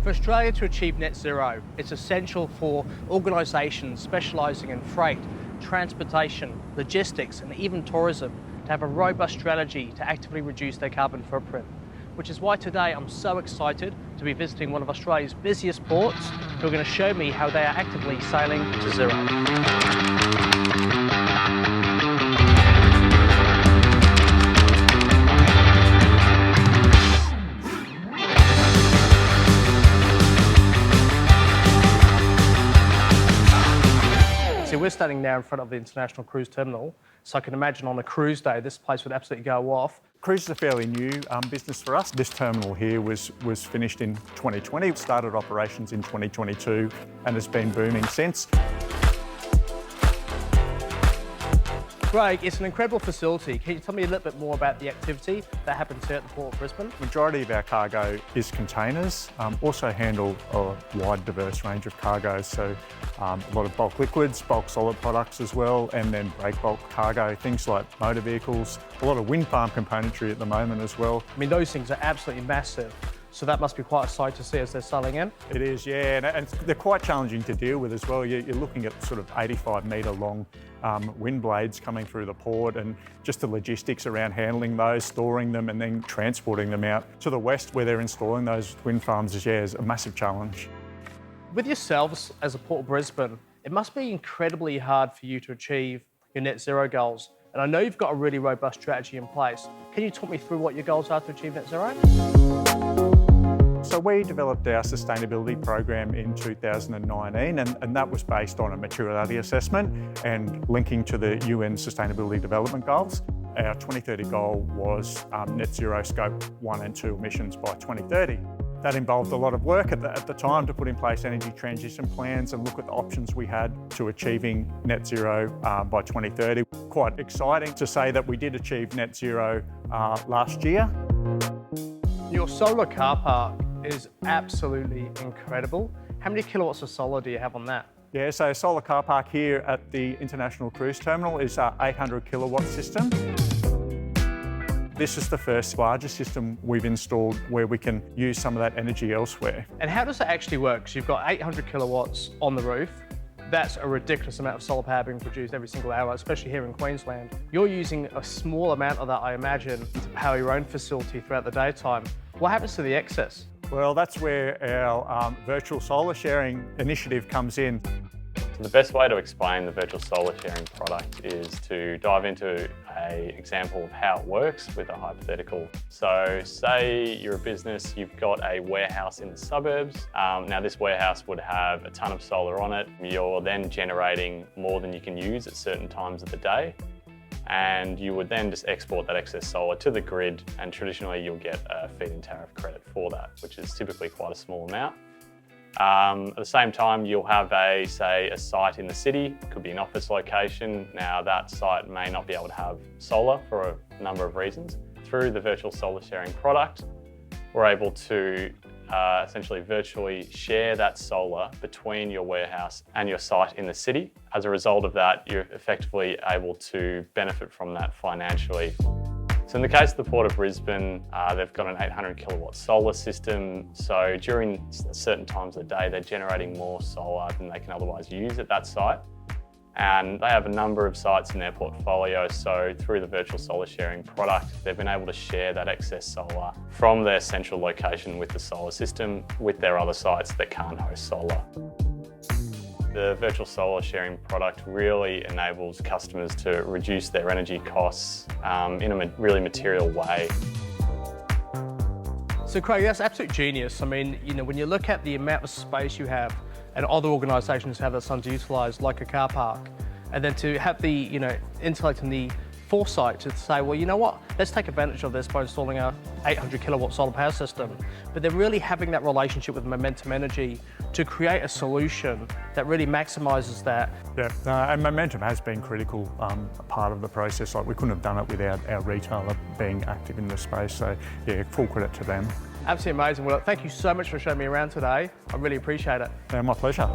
For Australia to achieve net zero, it's essential for organisations specialising in freight, transportation, logistics and even tourism to have a robust strategy to actively reduce their carbon footprint. Which is why today I'm so excited to be visiting one of Australia's busiest ports who are going to show me how they are actively sailing to zero. So we're standing now in front of the International Cruise Terminal, so I can imagine on a cruise day this place would absolutely go off. Cruise is a fairly new business for us. This terminal here was finished in 2020, started operations in 2022 and has been booming since. Craig, it's an incredible facility. Can you tell me a little bit more about the activity that happens here at the Port of Brisbane? The majority of our cargo is containers, also handle a wide diverse range of cargoes, so a lot of bulk liquids, bulk solid products as well, and then break bulk cargo, things like motor vehicles, a lot of wind farm componentry at the moment as well. I mean, those things are absolutely massive. So that must be quite a sight to see as they're sailing in. It is, yeah, and they're quite challenging to deal with as well. You're looking at sort of 85-metre long wind blades coming through the port, and just the logistics around handling those, storing them and then transporting them out to the west where they're installing those wind farms is a massive challenge. With yourselves as a Port of Brisbane, it must be incredibly hard for you to achieve your net zero goals. And I know you've got a really robust strategy in place. Can you talk me through what your goals are to achieve net zero? So we developed our sustainability program in 2019 and that was based on a materiality assessment and linking to the UN Sustainability Development Goals. Our 2030 goal was net zero scope 1 and 2 emissions by 2030. That involved a lot of work at the time to put in place energy transition plans and look at the options we had to achieving net zero by 2030. Quite exciting to say that we did achieve net zero last year. Your solar car park is absolutely incredible. How many kilowatts of solar do you have on that? Yeah, so a solar car park here at the International Cruise Terminal is an 800 kilowatt system. This is the first larger system we've installed where we can use some of that energy elsewhere. And how does it actually work? Because you've got 800 kilowatts on the roof. That's a ridiculous amount of solar power being produced every single hour, especially here in Queensland. You're using a small amount of that, I imagine, to power your own facility throughout the daytime. What happens to the excess? Well, that's where our virtual solar sharing initiative comes in. So the best way to explain the virtual solar sharing product is to dive into an example of how it works with a hypothetical. So say you're a business, you've got a warehouse in the suburbs. Now this warehouse would have a ton of solar on it. You're then generating more than you can use at certain times of the day. And you would then just export that excess solar to the grid, and traditionally you'll get a feed-in tariff credit for that, which is typically quite a small amount. At the same time, you'll have say a site in the city, could be an office location. Now that site may not be able to have solar for a number of reasons. Through the virtual solar sharing product, we're able to essentially virtually share that solar between your warehouse and your site in the city. As a result of that, you're effectively able to benefit from that financially. So in the case of the Port of Brisbane, they've got an 800 kilowatt solar system. So during certain times of the day, they're generating more solar than they can otherwise use at that site. And they have a number of sites in their portfolio. So through the virtual solar sharing product, they've been able to share that excess solar from their central location with the solar system with their other sites that can't host solar. The virtual solar sharing product really enables customers to reduce their energy costs in a really material way. So Craig, that's absolute genius. I mean, when you look at the amount of space you have and other organisations have that's underutilised, like a car park, and then to have the intellect and the foresight to say, well, you know what, let's take advantage of this by installing a 800 kilowatt solar power system. But they're really having that relationship with Momentum Energy to create a solution that really maximises that. Yeah, and Momentum has been critical part of the process. Like, we couldn't have done it without our retailer being active in the space. So yeah, full credit to them. Absolutely amazing. Well, thank you so much for showing me around today. I really appreciate it. Yeah, my pleasure.